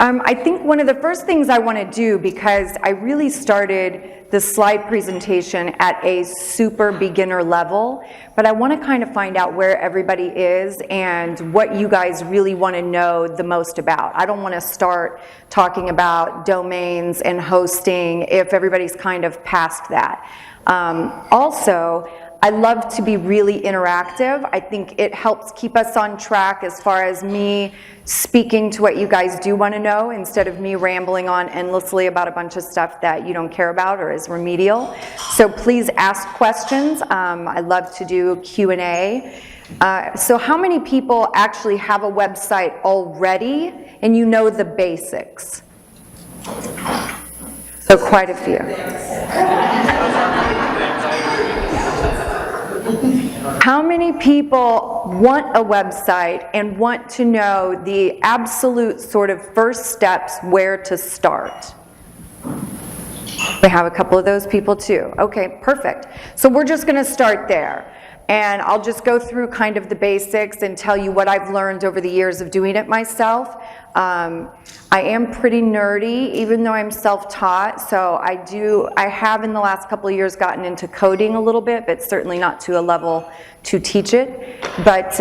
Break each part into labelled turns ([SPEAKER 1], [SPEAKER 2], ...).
[SPEAKER 1] I think one of the first things I want to do, because I really started the slide presentation at a super beginner level, but I want to kind of find out where everybody is and what you guys really want to know the most about. I don't want to start talking about domains and hosting if everybody's kind of past that. Also, I love to be really interactive. I think it helps keep us on track as far as me speaking to what you guys do want to know instead of me rambling on endlessly about a bunch of stuff that you don't care about or is remedial. So please ask questions. I love to do Q&A. So how many people actually have a website already and you know the basics? So quite a few. How many people want a website and want to know the absolute sort of first steps where to start? We have a couple of those people too. Okay, perfect. So we're just going to start there. And I'll just go through kind of the basics and tell you what I've learned over the years of doing it myself. I am pretty nerdy, even though I'm self-taught, so I have in the last couple of years gotten into coding a little bit, but certainly not to a level to teach it. But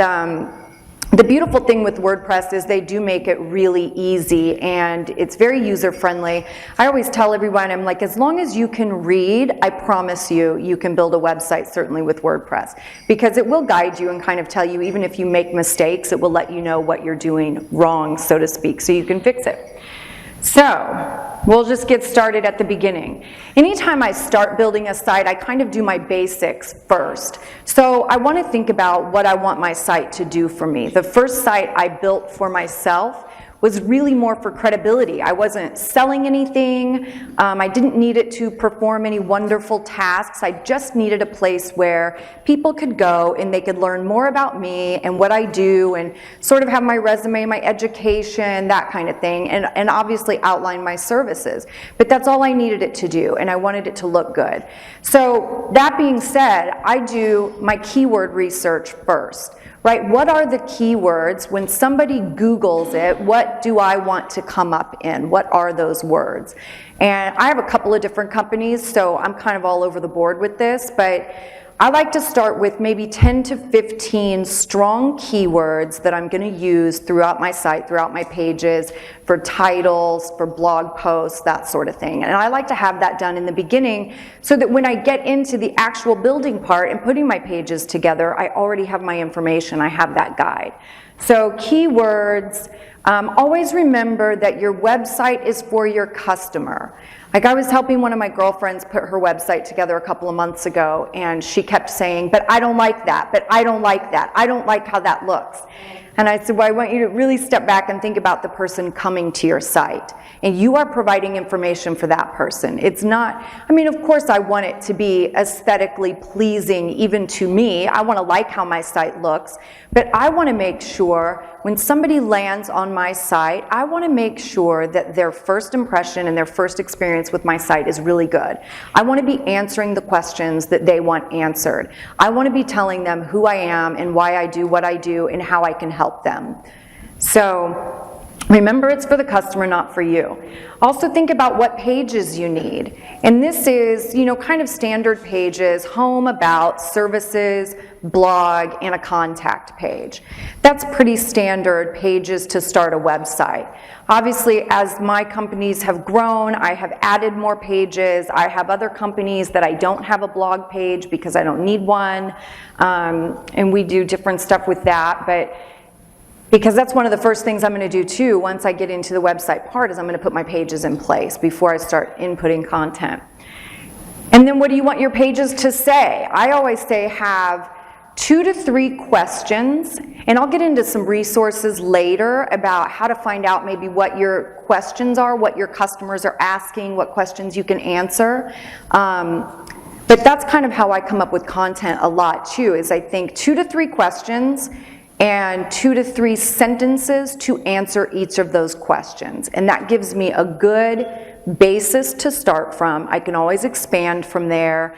[SPEAKER 1] the beautiful thing with WordPress is they do make it really easy and it's very user-friendly. I always tell everyone, I'm like, as long as you can read, I promise you, you can build a website, certainly with WordPress. Because it will guide you and kind of tell you, even if you make mistakes, it will let you know what you're doing wrong, so to speak, so you can fix it. So, we'll just get started at the beginning. Anytime I start building a site, I kind of do my basics first. So I want to think about what I want my site to do for me. The first site I built for myself was really more for credibility. I wasn't selling anything. I didn't need it to perform any wonderful tasks. I just needed a place where people could go and they could learn more about me and what I do and sort of have my resume, my education, that kind of thing, and obviously outline my services. But that's all I needed it to do, and I wanted it to look good. So that being said, I do my keyword research first. Right? What are the keywords? When somebody Googles it, what do I want to come up in? What are those words? And I have a couple of different companies, so I'm kind of all over the board with this, but I like to start with maybe 10 to 15 strong keywords that I'm going to use throughout my site, throughout my pages, for titles, for blog posts, that sort of thing. And I like to have that done in the beginning so that when I get into the actual building part and putting my pages together, I already have my information, I have that guide. So keywords, always remember that your website is for your customer. Like I was helping one of my girlfriends put her website together a couple of months ago, and she kept saying, but I don't like that, but I don't like that, I don't like how that looks. And I said, well, I want you to really step back and think about the person coming to your site. And you are providing information for that person. It's not, I mean, of course I want it to be aesthetically pleasing even to me. I want to like how my site looks. But I want to make sure when somebody lands on my site, I want to make sure that their first impression and their first experience with my site is really good. I want to be answering the questions that they want answered. I want to be telling them who I am and why I do what I do and how I can help them. So remember, it's for the customer, not for you. Also think about what pages you need. And this is, you know, kind of standard pages: home, about, services, blog, and a contact page. That's pretty standard pages to start a website. Obviously, as my companies have grown, I have added more pages. I have other companies that I don't have a blog page because I don't need one. And we do different stuff with that. But because that's one of the first things I'm going to do too once I get into the website part, is I'm going to put my pages in place before I start inputting content. And then what do you want your pages to say? I always say have 2 to 3 questions, and I'll get into some resources later about how to find out maybe what your questions are, what your customers are asking, what questions you can answer. But that's kind of how I come up with content a lot too, is I think 2 to 3 questions and 2 to 3 sentences to answer each of those questions. And that gives me a good basis to start from. I can always expand from there,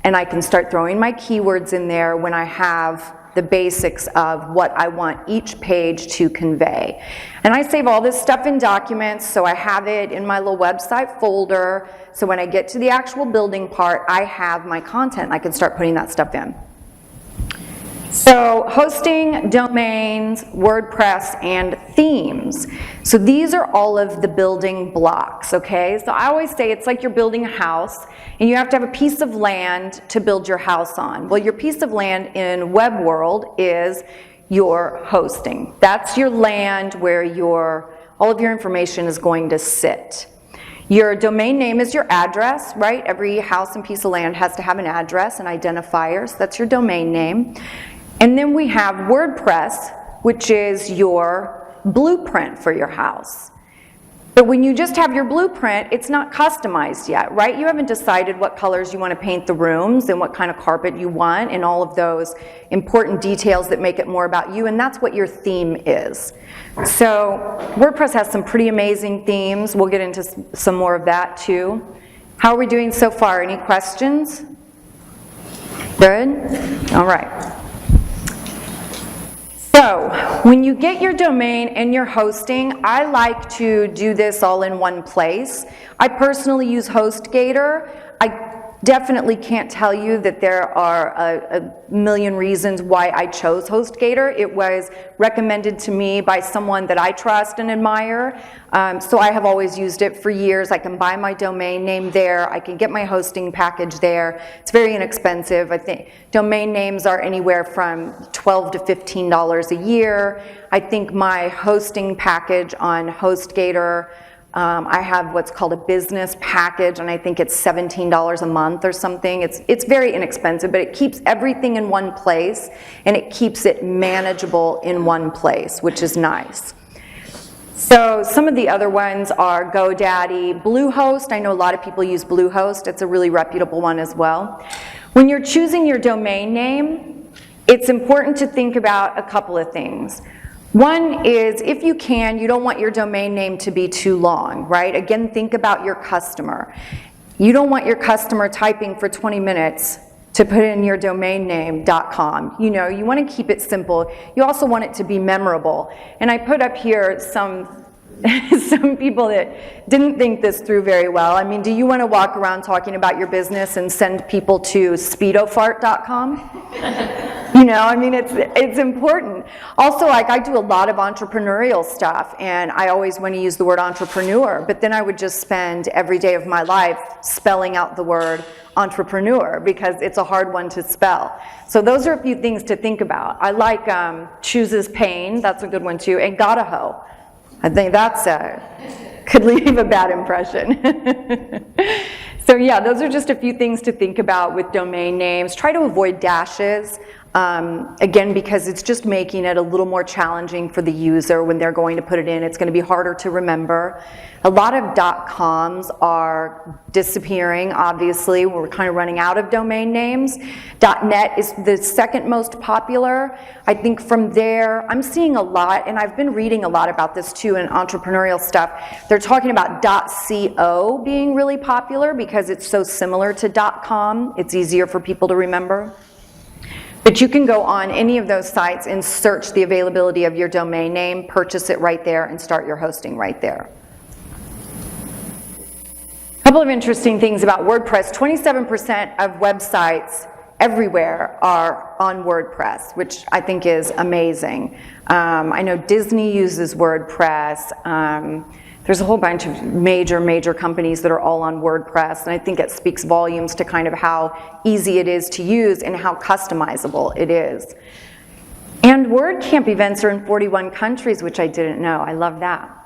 [SPEAKER 1] and I can start throwing my keywords in there when I have the basics of what I want each page to convey. And I save all this stuff in documents, so I have it in my little website folder, so when I get to the actual building part, I have my content. I can start putting that stuff in. So hosting, domains, WordPress, and themes. So these are all of the building blocks, okay? So I always say it's like you're building a house, and you have to have a piece of land to build your house on. Well, your piece of land in web world is your hosting. That's your land where all of your information is going to sit. Your domain name is your address, right? Every house and piece of land has to have an address, an identifier, so that's your domain name. And then we have WordPress, which is your blueprint for your house. But when you just have your blueprint, it's not customized yet, right? You haven't decided what colors you want to paint the rooms and what kind of carpet you want and all of those important details that make it more about you, and that's what your theme is. So WordPress has some pretty amazing themes. We'll get into some more of that too. How are we doing so far? Any questions? Good? All right. So, when you get your domain and your hosting, I like to do this all in one place. I personally use HostGator. I definitely can't tell you that there are a million reasons why I chose HostGator. It was recommended to me by someone that I trust and admire, so I have always used it for years. I can buy my domain name there. I can get my hosting package there. It's very inexpensive. I think domain names are anywhere from $12 to $15 a year. I think my hosting package on HostGator, I have what's called a business package, and I think it's $17 a month or something. It's very inexpensive, but it keeps everything in one place, and it keeps it manageable in one place, which is nice. So some of the other ones are GoDaddy, Bluehost. I know a lot of people use Bluehost. It's a really reputable one as well. When you're choosing your domain name, it's important to think about a couple of things. One is, if you can, you don't want your domain name to be too long, right? Again, think about your customer. You don't want your customer typing for 20 minutes to put in your domain name .com. You know, you want to keep it simple. You also want it to be memorable. And I put up here some people that didn't think this through very well. I mean, do you want to walk around talking about your business and send people to speedofart.com? You know, I mean, it's important. Also, like, I do a lot of entrepreneurial stuff, and I always want to use the word entrepreneur, but then I would just spend every day of my life spelling out the word entrepreneur because it's a hard one to spell. So those are a few things to think about. I like chooses pain, that's a good one too, and gotta hoe. I think that's could leave a bad impression. So yeah, those are just a few things to think about with domain names. Try to avoid dashes. Again, because it's just making it a little more challenging for the user when they're going to put it in. It's going to be harder to remember. A lot of .coms are disappearing, obviously. We're kind of running out of domain names. .net is the second most popular. I think from there, I'm seeing a lot, and I've been reading a lot about this too in entrepreneurial stuff. They're talking about .co being really popular because it's so similar to .com. It's easier for people to remember. But you can go on any of those sites and search the availability of your domain name, purchase it right there, and start your hosting right there. A couple of interesting things about WordPress. 27% of websites everywhere are on WordPress, which I think is amazing. I know Disney uses WordPress. There's a whole bunch of major companies that are all on WordPress, and I think it speaks volumes to kind of how easy it is to use and how customizable it is. And WordCamp events are in 41 countries, which I didn't know. I love that.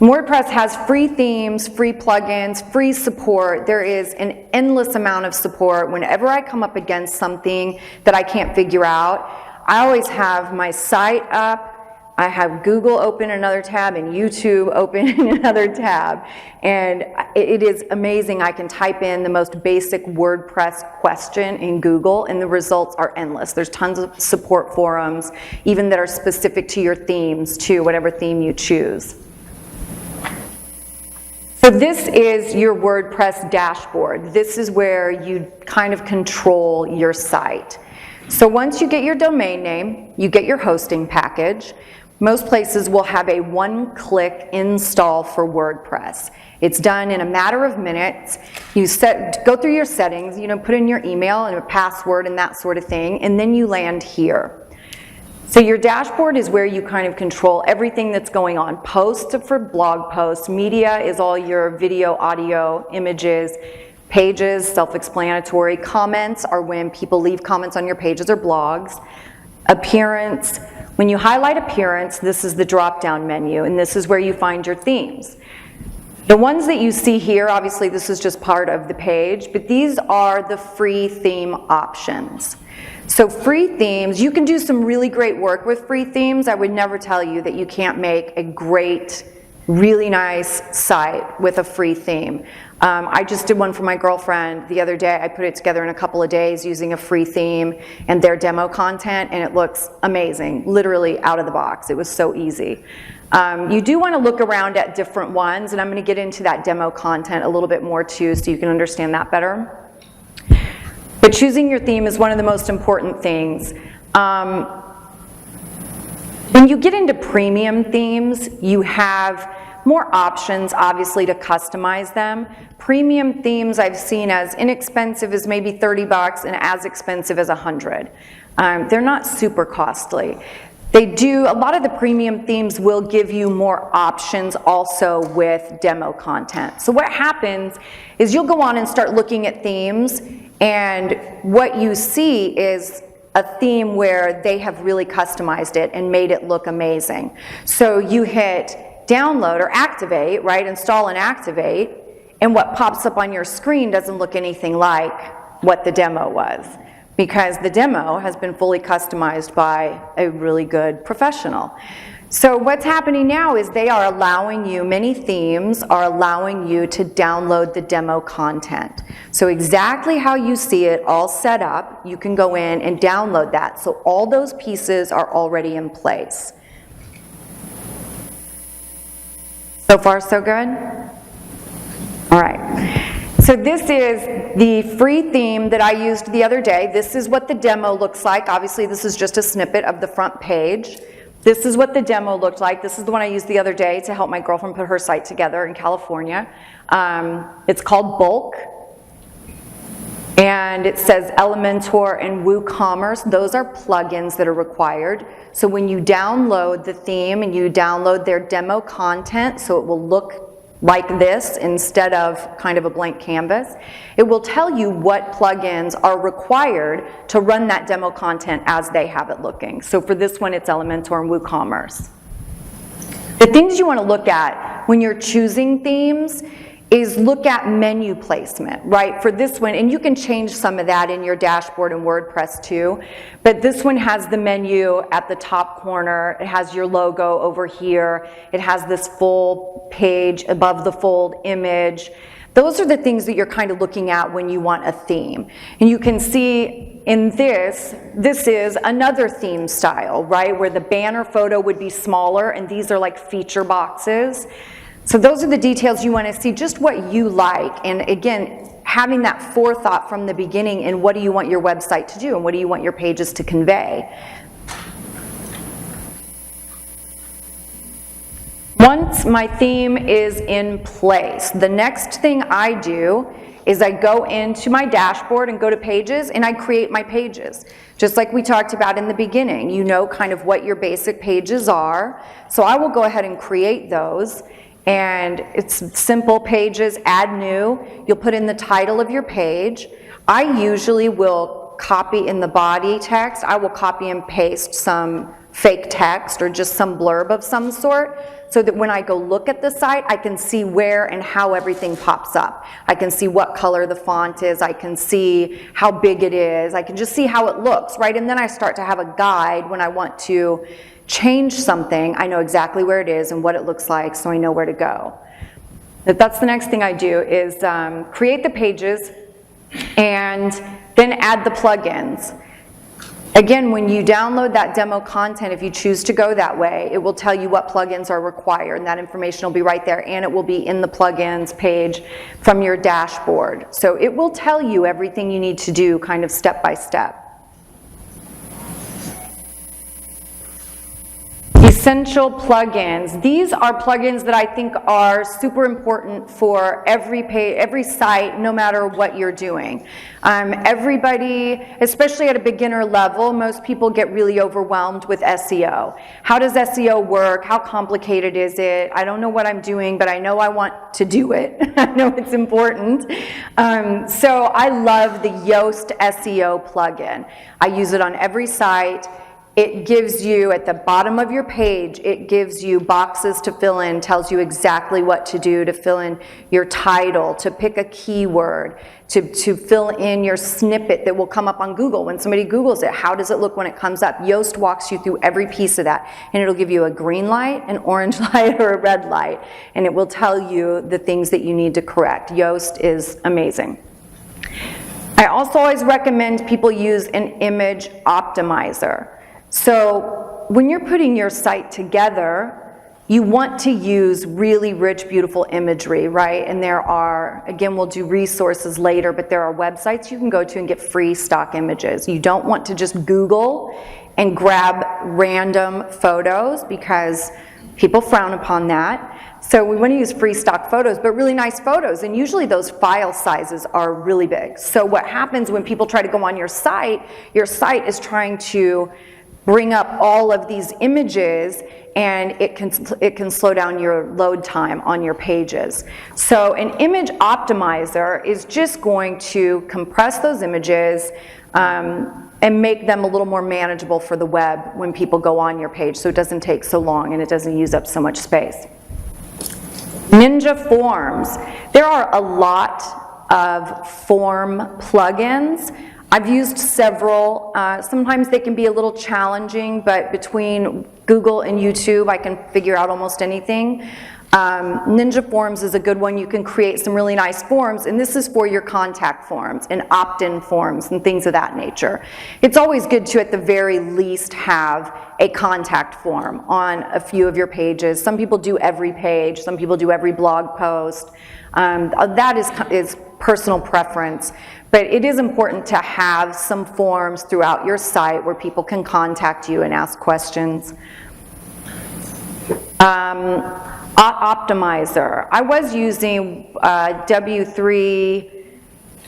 [SPEAKER 1] WordPress has free themes, free plugins, free support. There is an endless amount of support. Whenever I come up against something that I can't figure out, I always have my site up. I have Google open another tab and YouTube open in another tab. And it is amazing. I can type in the most basic WordPress question in Google and the results are endless. There's tons of support forums, even that are specific to your themes too, whatever theme you choose. So this is your WordPress dashboard. This is where you kind of control your site. So once you get your domain name, you get your hosting package. Most places will have a one-click install for WordPress. It's done in a matter of minutes. You go through your settings, put in your email and a password and that sort of thing, and then you land here. So your dashboard is where you kind of control everything that's going on. Posts for blog posts, media is all your video, audio, images, pages, self-explanatory. Comments are when people leave comments on your pages or blogs. Appearance, when you highlight appearance, this is the drop-down menu, and this is where you find your themes. The ones that you see here, obviously this is just part of the page, but these are the free theme options. So free themes, you can do some really great work with free themes. I would never tell you that you can't make a great, really nice site with a free theme. I just did one for my girlfriend the other day. I put it together in a couple of days using a free theme and their demo content, and it looks amazing, literally out of the box. It was so easy. You do want to look around at different ones, and I'm going to get into that demo content a little bit more too so you can understand that better. But choosing your theme is one of the most important things. When you get into premium themes, you have more options, obviously, to customize them. Premium themes I've seen as inexpensive as maybe $30 and as expensive as $100. They're not super costly. A lot of the premium themes will give you more options also with demo content. So what happens is you'll go on and start looking at themes, and what you see is a theme where they have really customized it and made it look amazing. So you hit download or activate, right? Install and activate, and what pops up on your screen doesn't look anything like what the demo was, because the demo has been fully customized by a really good professional. So what's happening now is they are allowing you, many themes are allowing you to download the demo content. So exactly how you see it all set up, you can go in and download that. So all those pieces are already in place. So far, so good? All right. So this is the free theme that I used the other day. This is what the demo looks like. Obviously, this is just a snippet of the front page. This is what the demo looked like. This is the one I used the other day to help my girlfriend put her site together in California. It's called Bulk. And it says Elementor and WooCommerce. Those are plugins that are required. So when you download the theme and you download their demo content, so it will look like this instead of kind of a blank canvas, it will tell you what plugins are required to run that demo content as they have it looking. So for this one, it's Elementor and WooCommerce. The things you want to look at when you're choosing themes is look at menu placement, right? For this one, and you can change some of that in your dashboard in WordPress too, but this one has the menu at the top corner. It has your logo over here. It has this full page above the fold image. Those are the things that you're kind of looking at when you want a theme. And you can see in this is another theme style, right? Where the banner photo would be smaller, and these are like feature boxes. So those are the details you want to see, just what you like. And again, having that forethought from the beginning in what do you want your website to do and what do you want your pages to convey. Once my theme is in place, the next thing I do is I go into my dashboard and go to pages and I create my pages. Just like we talked about in the beginning, you know kind of what your basic pages are. So I will go ahead and create those. And it's simple pages, add new. You'll put in the title of your page. I usually will copy in the body text. I will copy and paste some fake text or just some blurb of some sort so that when I go look at the site, I can see where and how everything pops up. I can see what color the font is. I can see how big it is. I can just see how it looks, right? And then I start to have a guide when I want to change something. I know exactly where it is and what it looks like, so I know where to go. That's the next thing I do is create the pages and then add the plugins. Again, when you download that demo content, if you choose to go that way, it will tell you what plugins are required, and that information will be right there, and it will be in the plugins page from your dashboard. So it will tell you everything you need to do kind of step by step. Essential plugins. These are plugins that I think are super important for every page, every site, no matter what you're doing. Everybody, especially at a beginner level, most people get really overwhelmed with SEO. How does SEO work? How complicated is it? I don't know what I'm doing, but I know I want to do it. I know it's important. So I love the Yoast SEO plugin. I use it on every site. It gives you, at the bottom of your page, it gives you boxes to fill in, tells you exactly what to do to fill in your title, to pick a keyword, to fill in your snippet that will come up on Google. When somebody Googles it, how does it look when it comes up? Yoast walks you through every piece of that, and it'll give you a green light, an orange light, or a red light, and it will tell you the things that you need to correct. Yoast is amazing. I also always recommend people use an image optimizer. So when you're putting your site together, you want to use really rich, beautiful imagery, right? And there are, again, we'll do resources later, but there are websites you can go to and get free stock images. You don't want to just Google and grab random photos because people frown upon that. So we want to use free stock photos, but really nice photos, and usually those file sizes are really big. So what happens when people try to go on your site is trying to bring up all of these images, and it can slow down your load time on your pages. So an image optimizer is just going to compress those images and make them a little more manageable for the web when people go on your page, so it doesn't take so long and it doesn't use up so much space. Ninja Forms. There are a lot of form plugins. I've used several. Sometimes they can be a little challenging, but between Google and YouTube, I can figure out almost anything. Ninja Forms is a good one. You can create some really nice forms, and this is for your contact forms and opt-in forms and things of that nature. It's always good to, at the very least, have a contact form on a few of your pages. Some people do every page. Some people do every blog post. That is personal preference. But it is important to have some forms throughout your site where people can contact you and ask questions. Optimizer. I was using W3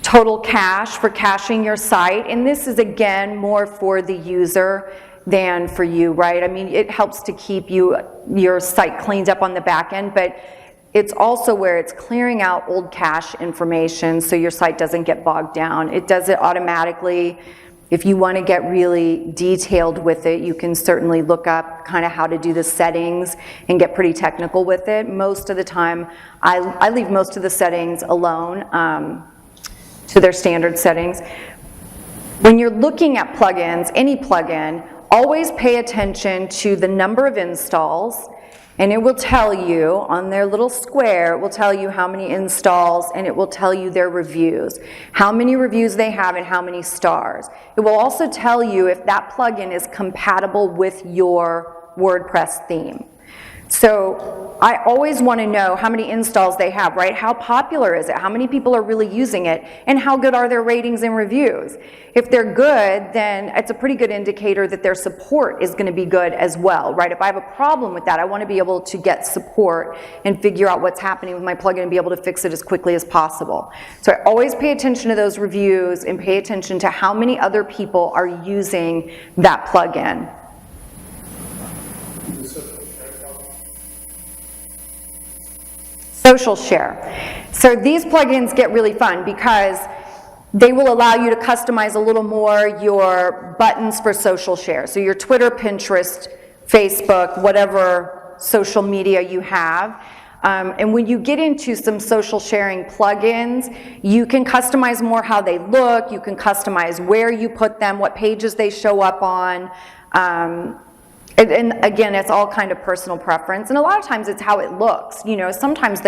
[SPEAKER 1] Total Cache for caching your site, and this is again more for the user than for you, right? I mean, it helps to keep your site cleaned up on the back end, but it's also where it's clearing out old cache information so your site doesn't get bogged down. It does it automatically. If you want to get really detailed with it, you can certainly look up kind of how to do the settings and get pretty technical with it. Most of the time, I leave most of the settings alone to their standard settings. When you're looking at plugins, any plugin, always pay attention to the number of installs. And it will tell you, on their little square, it will tell you how many installs, and it will tell you their reviews, how many reviews they have and how many stars. It will also tell you if that plugin is compatible with your WordPress theme. So I always want to know how many installs they have, right? How popular is it? How many people are really using it? And how good are their ratings and reviews? If they're good, then it's a pretty good indicator that their support is going to be good as well, right? If I have a problem with that, I want to be able to get support and figure out what's happening with my plugin and be able to fix it as quickly as possible. So I always pay attention to those reviews and pay attention to how many other people are using that plugin. Social share. So these plugins get really fun because they will allow you to customize a little more your buttons for social share. So your Twitter, Pinterest, Facebook, whatever social media you have. And when you get into some social sharing plugins, you can customize more how they look, you can customize where you put them, what pages they show up on. And again, it's all kind of personal preference, and a lot of times it's how it looks. You know, sometimes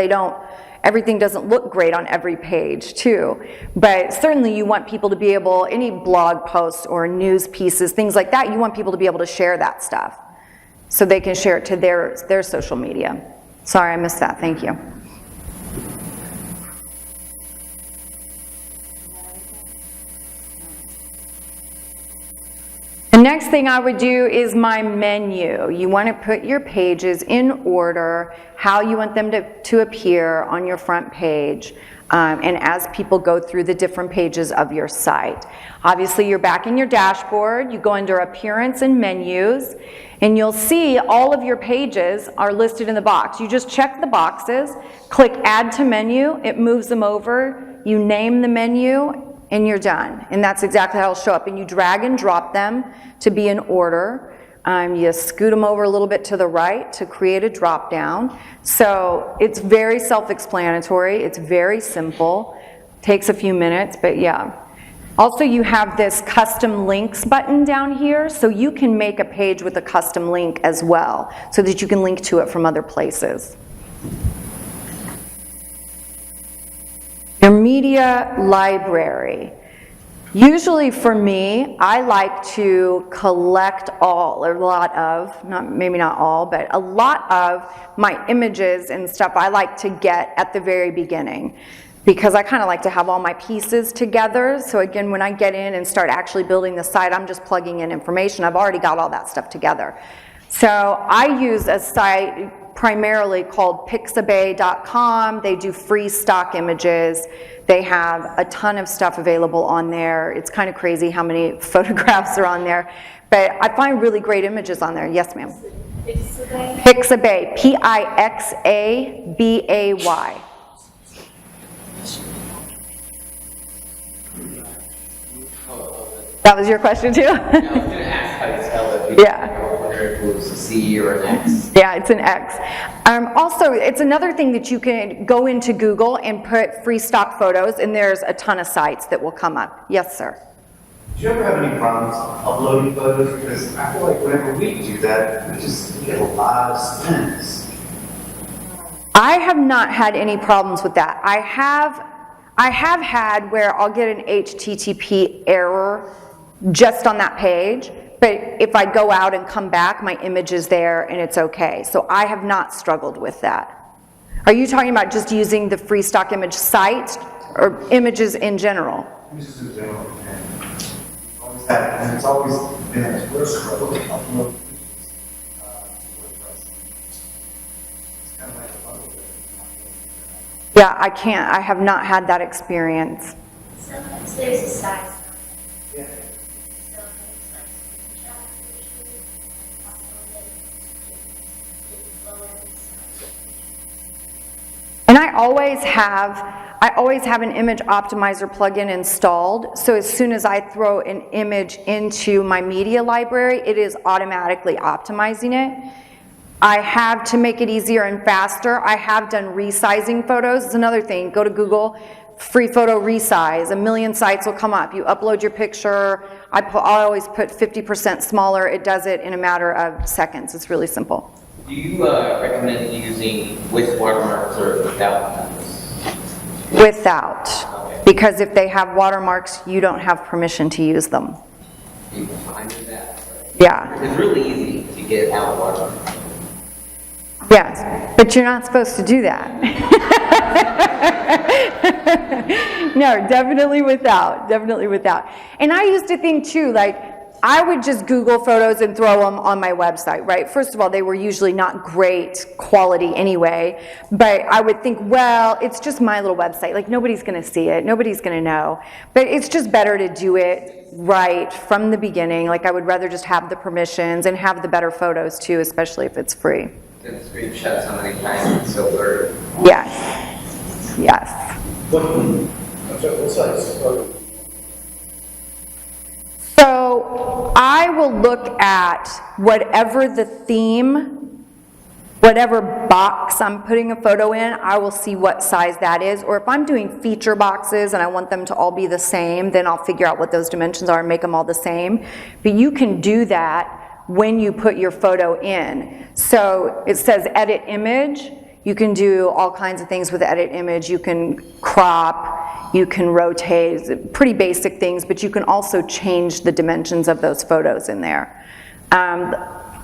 [SPEAKER 1] everything doesn't look great on every page too, but certainly you want people to be able, any blog posts or news pieces, things like that, you want people to be able to share that stuff so they can share it to their social media. Sorry, I missed that, thank you. The next thing I would do is my menu. You want to put your pages in order, how you want them to appear on your front page, and as people go through the different pages of your site. Obviously, you're back in your dashboard. You go under Appearance and Menus, and you'll see all of your pages are listed in the box. You just check the boxes, click Add to Menu, it moves them over, you name the menu, and you're done. And that's exactly how it'll show up. And you drag and drop them to be in order. You scoot them over a little bit to the right to create a drop down. So it's very self-explanatory. It's very simple. Takes a few minutes, but yeah. Also, you have this custom links button down here, so you can make a page with a custom link as well, so that you can link to it from other places. Your media library. Usually for me, I like to collect all, or a lot of, maybe not all, but a lot of my images and stuff I like to get at the very beginning, because I kind of like to have all my pieces together. So again, when I get in and start actually building the site, I'm just plugging in information. I've already got all that stuff together. So I use a site primarily called pixabay.com. They do free stock images. They have a ton of stuff available on there. It's kind of crazy how many photographs are on there. But I find really great images on there. Yes, ma'am?
[SPEAKER 2] Pixabay?
[SPEAKER 1] Pixabay, Pixabay. That was your question too?
[SPEAKER 3] I was going to ask how to spell it.
[SPEAKER 1] Yeah.
[SPEAKER 3] Whether it was a C or an X.
[SPEAKER 1] Yeah, it's an X. Also, it's another thing that you can go into Google and put free stock photos, and there's a ton of sites that will come up. Yes, sir?
[SPEAKER 4] Do you ever have any problems uploading photos? Because I feel like whenever we do that, we get a lot of spins.
[SPEAKER 1] I have not had any problems with that. I have had where I'll get an HTTP error just on that page, but if I go out and come back, my image is there and it's okay. So I have not struggled with that. Are you talking about just using the free stock image site or images in general?
[SPEAKER 4] Images in general. And it's always been a first row to upload images to WordPress. It's kind of like a bundle.
[SPEAKER 1] Yeah, I have not had that experience.
[SPEAKER 2] Sometimes there's a size.
[SPEAKER 4] Yeah.
[SPEAKER 1] And I always have an image optimizer plugin installed, so as soon as I throw an image into my media library, it is automatically optimizing it. I have, to make it easier and faster, I have done resizing photos. It's another thing. Go to Google, free photo resize. A million sites will come up. You upload your picture. I always put 50% smaller. It does it in a matter of seconds. It's really simple.
[SPEAKER 3] Do you recommend using with watermarks or without watermarks?
[SPEAKER 1] Without. Because if they have watermarks, you don't have permission to use them.
[SPEAKER 3] You can find that.
[SPEAKER 1] Yeah.
[SPEAKER 3] It's really easy to get out watermarks.
[SPEAKER 1] Yes, but you're not supposed to do that. No, definitely without. And I used to think too, like, I would just Google photos and throw them on my website, right? First of all, they were usually not great quality anyway, but I would think, well, it's just my little website. Like, nobody's going to see it. Nobody's going to know. But it's just better to do it right from the beginning. Like, I would rather just have the permissions and have the better photos too, especially if it's free.
[SPEAKER 3] The screenshots so many times, it's so blurry.
[SPEAKER 1] Yes. Yes.
[SPEAKER 4] What size?
[SPEAKER 1] So I will look at whatever the theme, whatever box I'm putting a photo in, I will see what size that is. Or if I'm doing feature boxes and I want them to all be the same, then I'll figure out what those dimensions are and make them all the same. But you can do that when you put your photo in. So it says edit image. You can do all kinds of things with edit image. You can crop, you can rotate, pretty basic things, but you can also change the dimensions of those photos in there.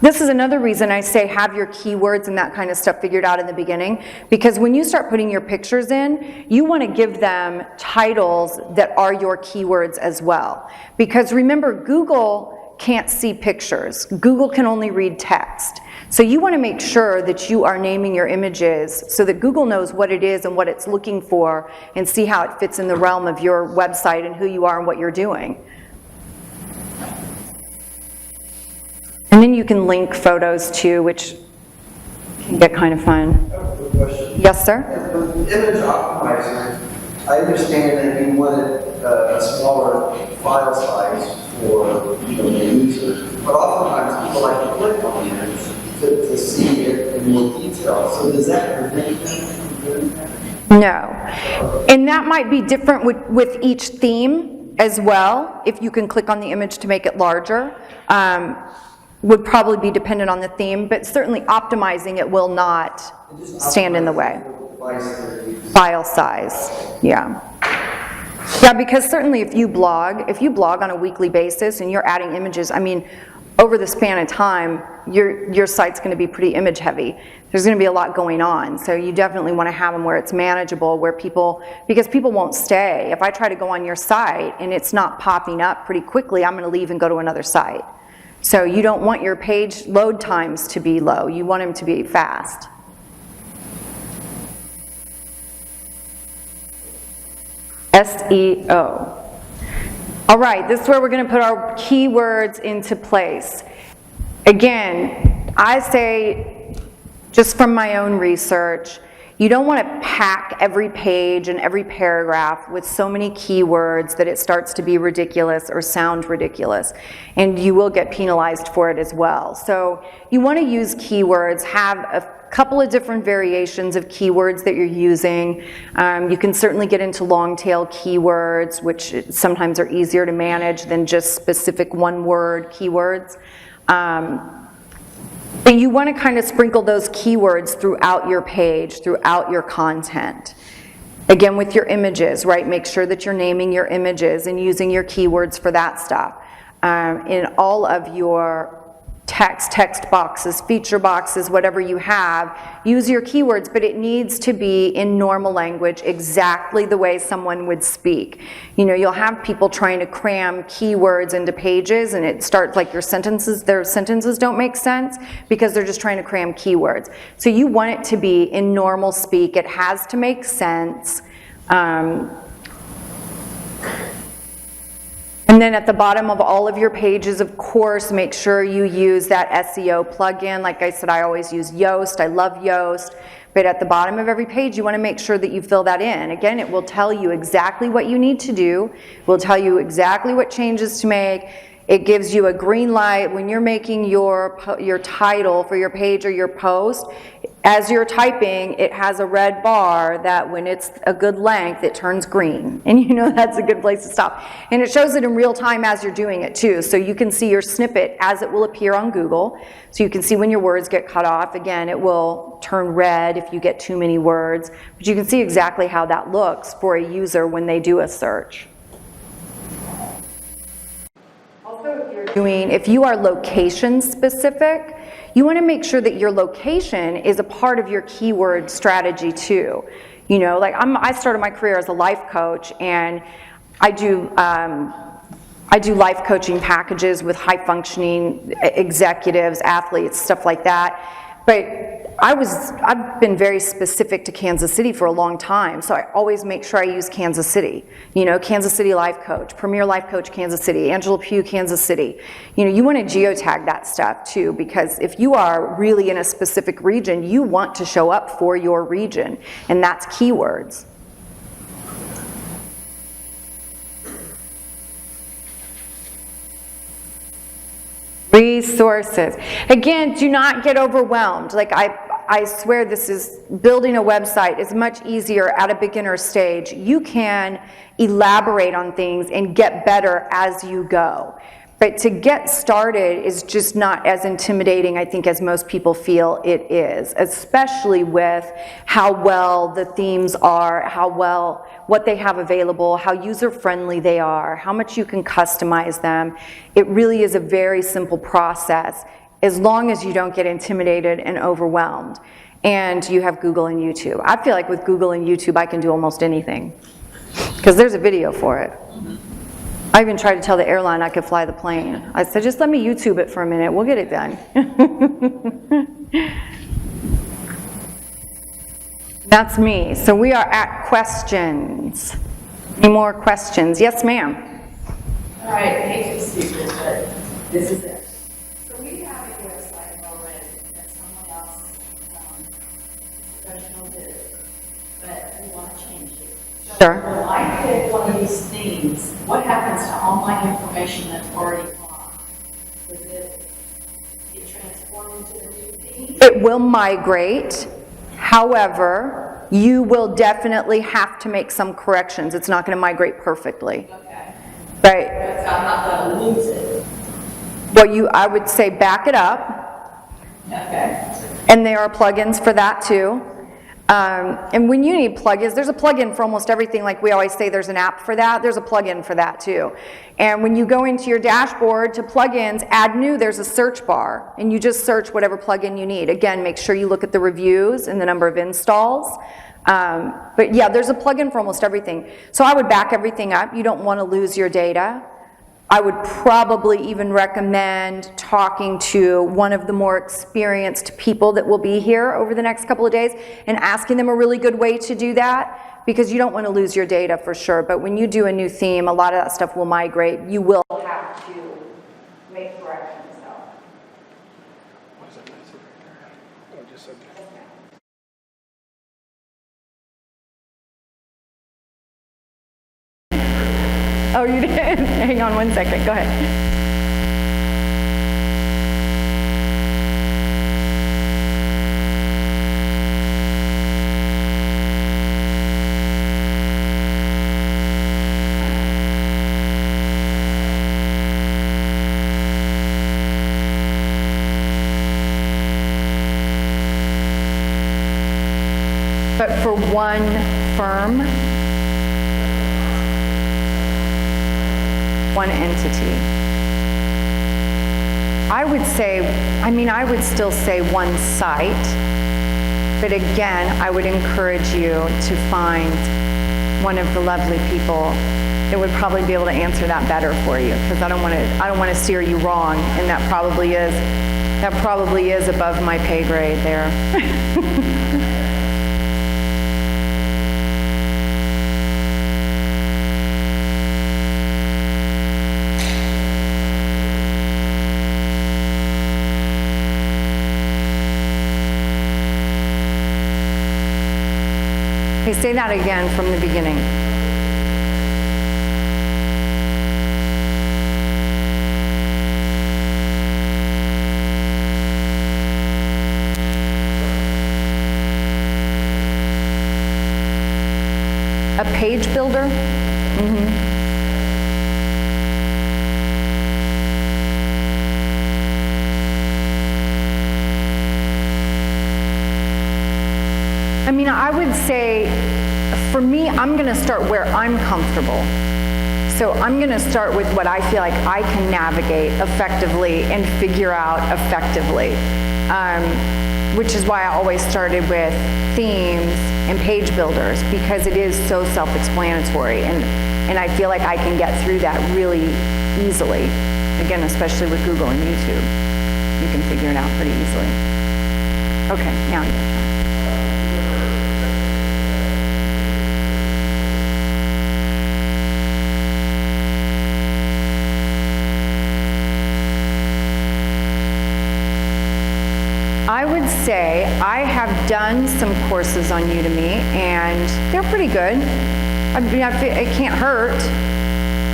[SPEAKER 1] This is another reason I say have your keywords and that kind of stuff figured out in the beginning, because when you start putting your pictures in, you want to give them titles that are your keywords as well. Because remember, Google can't see pictures. Google can only read text. So you want to make sure that you are naming your images so that Google knows what it is and what it's looking for and see how it fits in the realm of your website and who you are and what you're doing. And then you can link photos too, which can get kind of fun.
[SPEAKER 5] I have a quick question.
[SPEAKER 1] Yes, sir?
[SPEAKER 5] With image optimizer, I understand that you wanted a smaller file size for the user, but oftentimes people like to click on the image to see it in more detail. So does that prevent them from doing that?
[SPEAKER 1] No. And that might be different with each theme as well. If you can click on the image to make it larger, would probably be dependent on the theme, but certainly optimizing it will not stand in the way. File size, yeah. Yeah, because certainly if you blog on a weekly basis and you're adding images, I mean, over the span of time, your site's going to be pretty image heavy. There's going to be a lot going on, so you definitely want to have them where it's manageable, where because people won't stay. If I try to go on your site and it's not popping up pretty quickly, I'm going to leave and go to another site. So you don't want your page load times to be low. You want them to be fast. SEO. All right, this is where we're going to put our keywords into place. Again, I say, just from my own research, you don't want to pack every page and every paragraph with so many keywords that it starts to be ridiculous or sound ridiculous, and you will get penalized for it as well. So you want to use keywords, have a couple of different variations of keywords that you're using. You can certainly get into long tail keywords, which sometimes are easier to manage than just specific one-word keywords. But you want to kind of sprinkle those keywords throughout your page, throughout your content. Again, with your images, right? Make sure that you're naming your images and using your keywords for that stuff. In all of your text boxes, feature boxes, whatever you have, use your keywords, but it needs to be in normal language, exactly the way someone would speak. You know, you'll have people trying to cram keywords into pages, and it starts like their sentences don't make sense because they're just trying to cram keywords. So you want it to be in normal speak. It has to make sense. And then at the bottom of all of your pages, of course, make sure you use that SEO plugin. Like I said, I always use Yoast. I love Yoast. But at the bottom of every page, you want to make sure that you fill that in. Again, it will tell you exactly what you need to do. It will tell you exactly what changes to make. It gives you a green light when you're making your title for your page or your post. As you're typing, it has a red bar that when it's a good length, it turns green. And you know that's a good place to stop. And it shows it in real time as you're doing it too. So you can see your snippet as it will appear on Google. So you can see when your words get cut off. Again, it will turn red if you get too many words. But you can see exactly how that looks for a user when they do a search. If you are location specific, you want to make sure that your location is a part of your keyword strategy too. You know, like I started my career as a life coach, and I do life coaching packages with high functioning executives, athletes, stuff like that. But I've been very specific to Kansas City for a long time, so I always make sure I use Kansas City. You know, Kansas City Life Coach, Premier Life Coach Kansas City, Angela Pugh Kansas City. You know, you want to geotag that stuff too, because if you are really in a specific region, you want to show up for your region, and that's keywords. Resources. Again, do not get overwhelmed. Like I swear this is building a website is much easier at a beginner stage. You can elaborate on things and get better as you go. But to get started is just not as intimidating, I think, as most people feel it is, especially with how well the themes are, what they have available, how user-friendly they are, how much you can customize them. It really is a very simple process, as long as you don't get intimidated and overwhelmed. And you have Google and YouTube. I feel like with Google and YouTube, I can do almost anything, because there's a video for it. I even tried to tell the airline I could fly the plane. I said, just let me YouTube it for a minute. We'll get it done. That's me. So we are at questions. Any more questions? Yes, ma'am.
[SPEAKER 6] All right, I hate to speak this, but this is it. So we have a website already that someone else, professional did, but we want to change it. So
[SPEAKER 1] Sure.
[SPEAKER 6] when I pick one of these themes, what happens to all my information that's already on? Does it get transformed into the new theme?
[SPEAKER 1] It will migrate. However, you will definitely have to make some corrections. It's not going to migrate perfectly.
[SPEAKER 6] Okay,
[SPEAKER 1] Right.
[SPEAKER 6] so I'm not going to lose it.
[SPEAKER 1] Well, I would say back it up.
[SPEAKER 6] Okay.
[SPEAKER 1] And there are plugins for that too. And when you need plugins, there's a plugin for almost everything. Like we always say, there's an app for that. There's a plugin for that too. And when you go into your dashboard to plugins, add new, there's a search bar. And you just search whatever plugin you need. Again, make sure you look at the reviews and the number of installs. But yeah, there's a plugin for almost everything. So I would back everything up. You don't want to lose your data. I would probably even recommend talking to one of the more experienced people that will be here over the next couple of days and asking them a really good way to do that, because you don't want to lose your data for sure. But when you do a new theme, a lot of that stuff will migrate. You will have to make corrections. Oh, you did? Hang on one second. Go ahead. But for one firm, one entity, I would say, I would still say one site, but again, I would encourage you to find one of the lovely people that would probably be able to answer that better for you, because I don't want to steer you wrong, and that probably is above my pay grade there. Okay, say that again from the beginning. A page builder? I would say, for me, I'm going to start where I'm comfortable. So I'm going to start with what I feel like I can navigate effectively and figure out effectively, which is why I always started with themes and page builders, because it is so self-explanatory, and I feel like I can get through that really easily. Again, especially with Google and YouTube, you can figure it out pretty easily. Okay, now you go. I would say I have done some courses on Udemy, and they're pretty good. It can't hurt,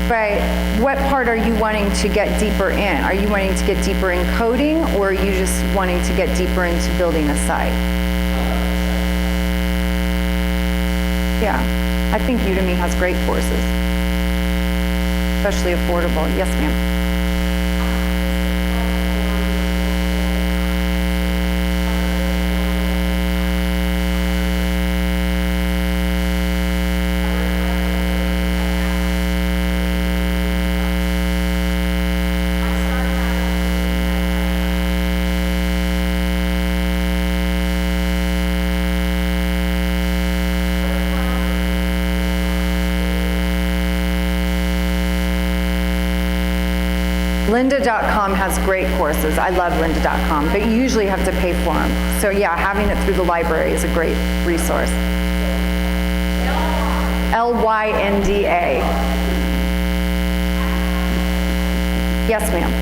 [SPEAKER 1] but what part are you wanting to get deeper in? Are you wanting to get deeper in coding, or are you just wanting to get deeper into building a site? Yeah, I think Udemy has great courses, especially affordable. Yes, ma'am. Lynda.com has great courses. I love Lynda.com, but you usually have to pay for them. So yeah, having it through the library is a great resource. Lynda. Yes, ma'am.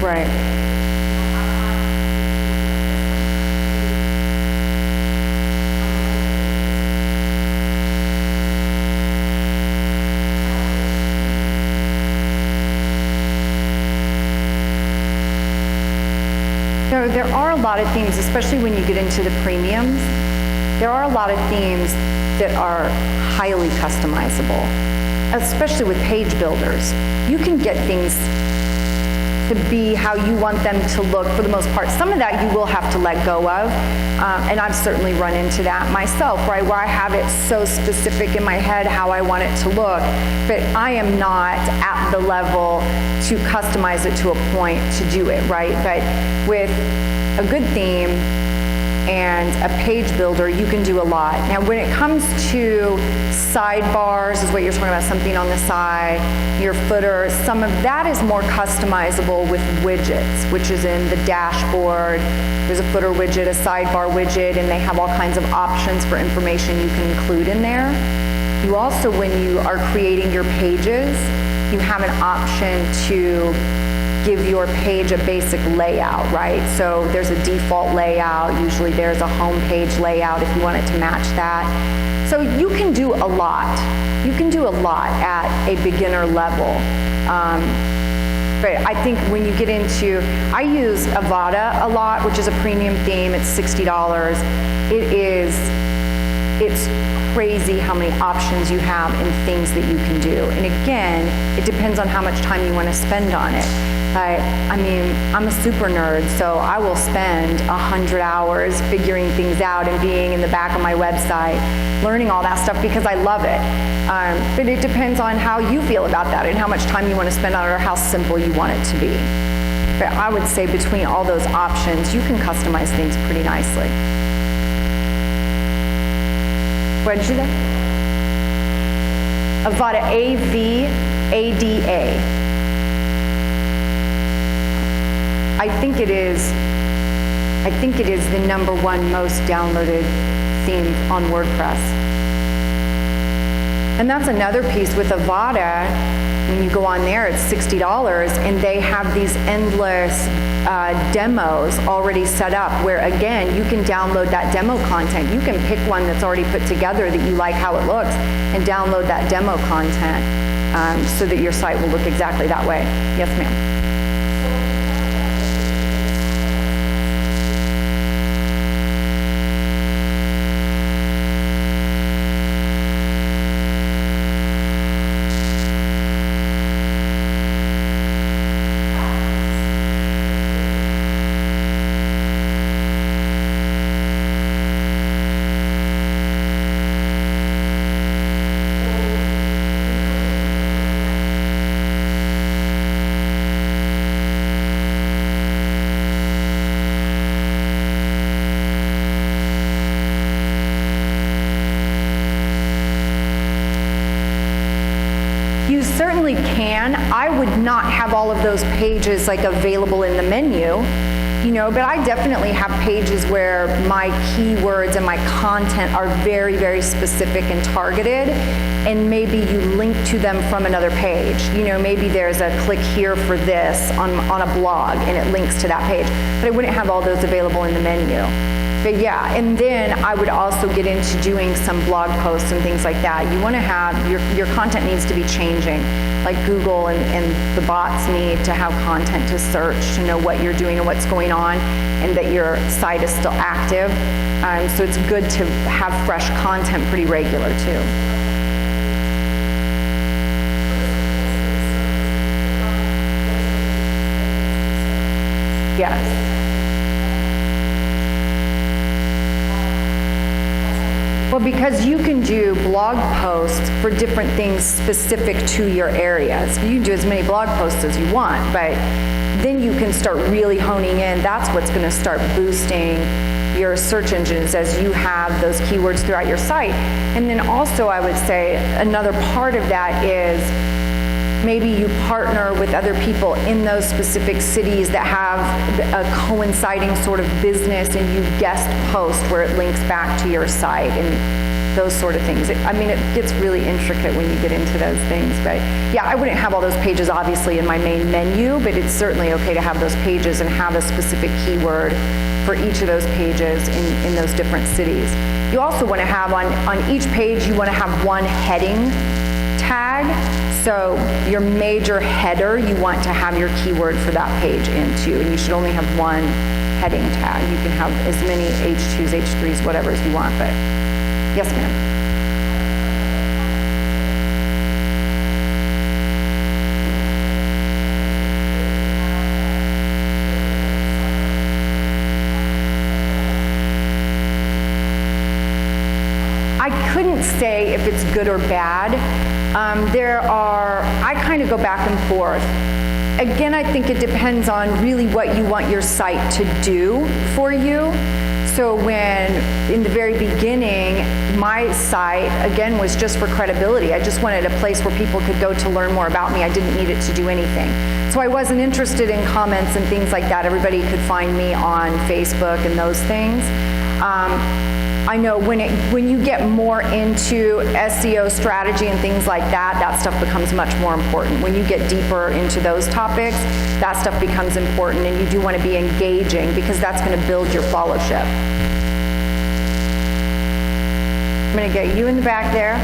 [SPEAKER 1] Right. There are a lot of themes, especially when you get into the premiums. There are a lot of themes that are highly customizable, especially with page builders. You can get things to be how you want them to look for the most part. Some of that you will have to let go of, and I've certainly run into that myself, right, where I have it so specific in my head how I want it to look, but I am not at the level to customize it to a point to do it, right? But with a good theme and a page builder, you can do a lot. Now, when it comes to sidebars, is what you're talking about, something on the side, your footer, some of that is more customizable with widgets, which is in the dashboard. There's a footer widget, a sidebar widget, and they have all kinds of options for information you can include in there. You also, when you are creating your pages, you have an option to give your page a basic layout, right? So there's a default layout. Usually there's a home page layout if you want it to match that. So you can do a lot. You can do a lot at a beginner level. But I think when you get into, I use Avada a lot, which is a premium theme. It's $60. It's crazy how many options you have and things that you can do. And again, it depends on how much time you want to spend on it. But I mean, I'm a super nerd, so I will spend 100 hours figuring things out and being in the back of my website, learning all that stuff because I love it. But it depends on how you feel about that and how much time you want to spend on it or how simple you want it to be. But I would say between all those options, you can customize things pretty nicely. What did you say? Avada, A-V-A-D-A. I think it is the #1 most downloaded theme on WordPress. And that's another piece with Avada. When you go on there, it's $60, and they have these endless demos already set up where, again, you can download that demo content. You can pick one that's already put together that you like how it looks and download that demo content so that your site will look exactly that way. Yes, ma'am. Can. I would not have all of those pages like available in the menu, you know, but I definitely have pages where my keywords and my content are very, very specific and targeted, and maybe you link to them from another page. You know, maybe there's a click here for this on a blog and it links to that page, but I wouldn't have all those available in the menu. But yeah, and then I would also get into doing some blog posts and things like that. You want to have, your content needs to be changing. Like Google and the bots need to have content to search, to know what you're doing and what's going on, and that your site is still active. So it's good to have fresh content pretty regular too. Yes. Well, because you can do blog posts for different things specific to your areas. You can do as many blog posts as you want, but then you can start really honing in. That's what's going to start boosting your search engines as you have those keywords throughout your site. And then also I would say another part of that is maybe you partner with other people in those specific cities that have a coinciding sort of business, and you guest post where it links back to your site and those sort of things. I mean, it gets really intricate when you get into those things, but yeah, I wouldn't have all those pages obviously in my main menu, but it's certainly okay to have those pages and have a specific keyword for each of those pages in those different cities. You also want to have on each page, you want to have one heading tag. So your major header, you want to have your keyword for that page into, and you should only have one heading tag. You can have as many H2s, H3s, whatever as you want, but yes, ma'am. I couldn't say if it's good or bad. I kind of go back and forth. Again, I think it depends on really what you want your site to do for you. So when, in the very beginning, my site, again, was just for credibility. I just wanted a place where people could go to learn more about me. I didn't need it to do anything. So I wasn't interested in comments and things like that. Everybody could find me on Facebook and those things. I know when you get more into SEO strategy and things like that, that stuff becomes much more important. When you get deeper into those topics, that stuff becomes important, and you do want to be engaging because that's going to build your followership. I'm going to get you in the back there.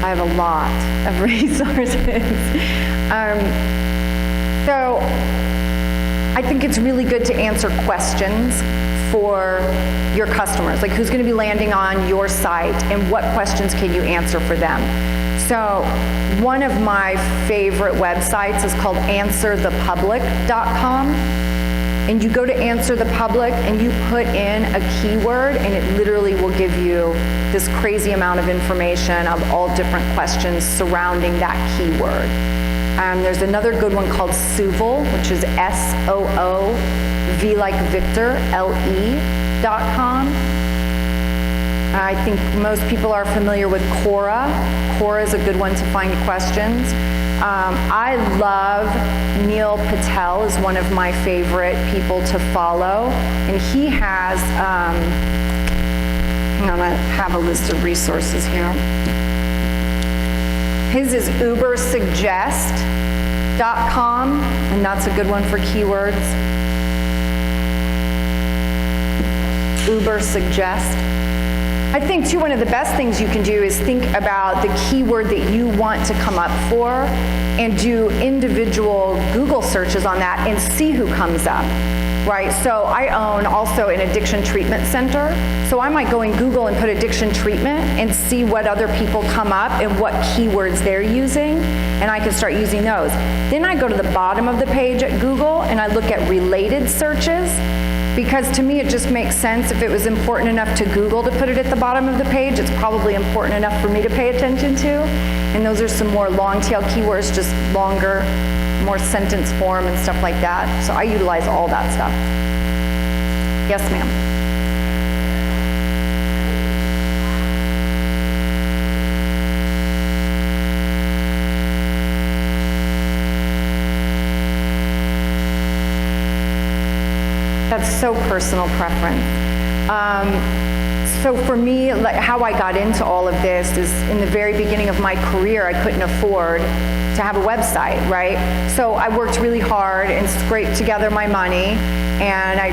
[SPEAKER 1] I have a lot of resources. So I think it's really good to answer questions for your customers, like who's going to be landing on your site and what questions can you answer for them. So one of my favorite websites is called answerthepublic.com. And you go to Answer the Public and you put in a keyword, and it literally will give you this crazy amount of information of all different questions surrounding that keyword. There's another good one called Soovel, which is SOOV like Victor, LE.com. I think most people are familiar with Quora. Quora is a good one to find questions. I love Neil Patel, is one of my favorite people to follow, and he has, hang on, I have a list of resources here. His is ubersuggest.com, and that's a good one for keywords. Ubersuggest. I think too, one of the best things you can do is think about the keyword that you want to come up for and do individual Google searches on that and see who comes up, right? So I own also an addiction treatment center. So I might go in Google and put addiction treatment and see what other people come up and what keywords they're using, and I can start using those. Then I go to the bottom of the page at Google and I look at related searches, because to me it just makes sense. If it was important enough to Google to put it at the bottom of the page, it's probably important enough for me to pay attention to. And those are some more long tail keywords, just longer, more sentence form and stuff like that. So I utilize all that stuff. Yes, ma'am. That's so personal preference. so for me, like how I got into all of this is in the very beginning of my career, I couldn't afford to have a website, right? So I worked really hard and scraped together my money, and I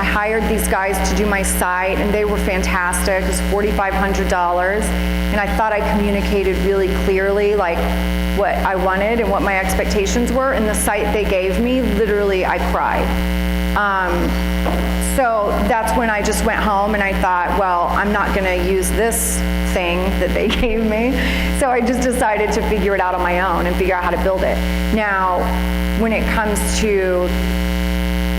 [SPEAKER 1] hired these guys to do my site, and they were fantastic. It was $4,500, and I thought I communicated really clearly, like what I wanted and what my expectations were, and the site they gave me, literally I cried. So that's when I just went home and I thought, well, I'm not going to use this thing that they gave me. So I just decided to figure it out on my own and figure out how to build it. Now, when it comes to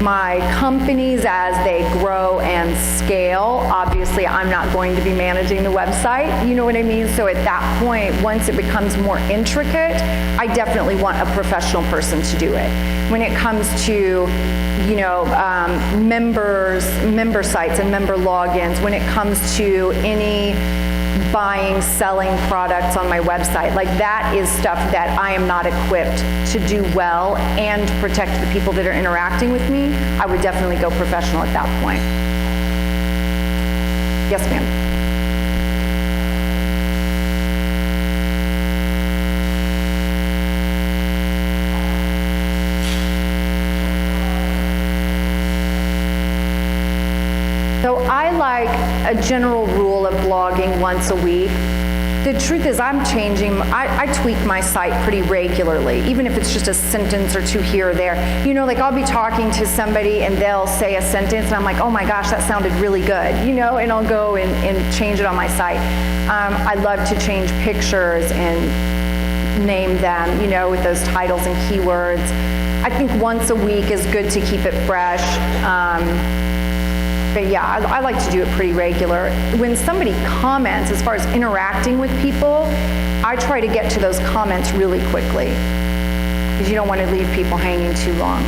[SPEAKER 1] my companies as they grow and scale, obviously I'm not going to be managing the website, you know what I mean? So at that point, once it becomes more intricate, I definitely want a professional person to do it. When it comes to, you know, member sites and member logins, when it comes to any buying, selling products on my website, like that is stuff that I am not equipped to do well and protect the people that are interacting with me. I would definitely go professional at that point. Yes, ma'am. So I like a general rule of blogging once a week. The truth is I tweak my site pretty regularly, even if it's just a sentence or two here or there. You know, like I'll be talking to somebody and they'll say a sentence and I'm like, oh my gosh, that sounded really good, you know, and I'll go and change it on my site. I love to change pictures and name them, you know, with those titles and keywords. I think once a week is good to keep it fresh. But yeah, I like to do it pretty regular. When somebody comments, as far as interacting with people, I try to get to those comments really quickly because you don't want to leave people hanging too long.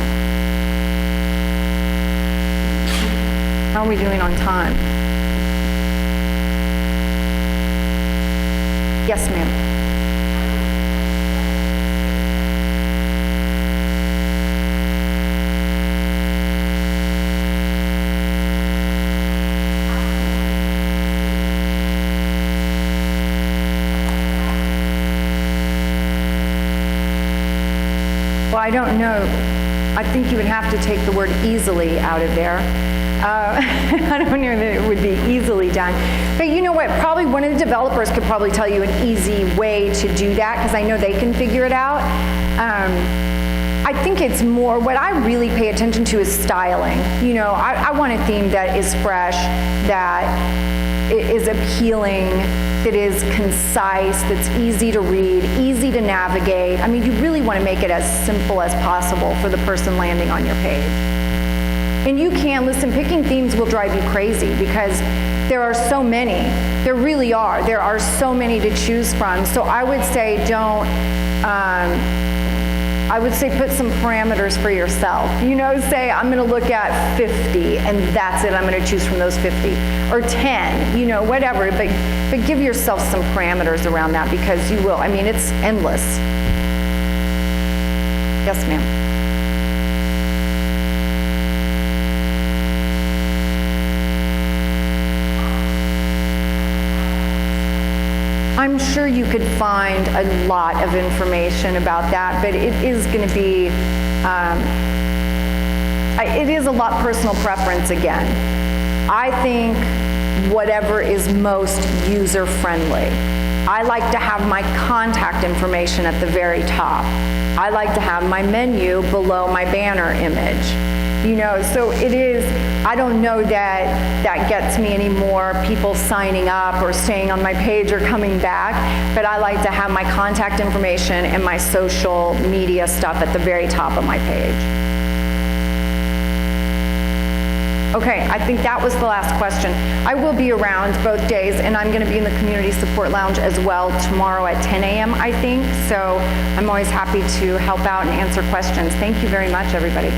[SPEAKER 1] How are we doing on time? Yes, ma'am. Well, I don't know. I think you would have to take the word easily out of there. I don't know that it would be easily done. But you know what? Probably one of the developers could probably tell you an easy way to do that because I know they can figure it out. I think it's more, what I really pay attention to is styling. You know, I want a theme that is fresh, that is appealing, that is concise, that's easy to read, easy to navigate. I mean, you really want to make it as simple as possible for the person landing on your page. And you can, listen, picking themes will drive you crazy because there are so many. There really are. There are so many to choose from. So I would say put some parameters for yourself. You know, say I'm going to look at 50 and that's it. I'm going to choose from those 50 or 10, you know, whatever. But give yourself some parameters around that because you will. I mean, it's endless. Yes, ma'am. I'm sure you could find a lot of information about that, but it is going to be, it is a lot personal preference again. I think whatever is most user-friendly. I like to have my contact information at the very top. I like to have my menu below my banner image. You know, so it is, I don't know that that gets me any more people signing up or staying on my page or coming back, but I like to have my contact information and my social media stuff at the very top of my page. Okay, I think that was the last question. I will be around both days, and I'm going to be in the Community Support Lounge as well tomorrow at 10 a.m., I think. So I'm always happy to help out and answer questions. Thank you very much, everybody.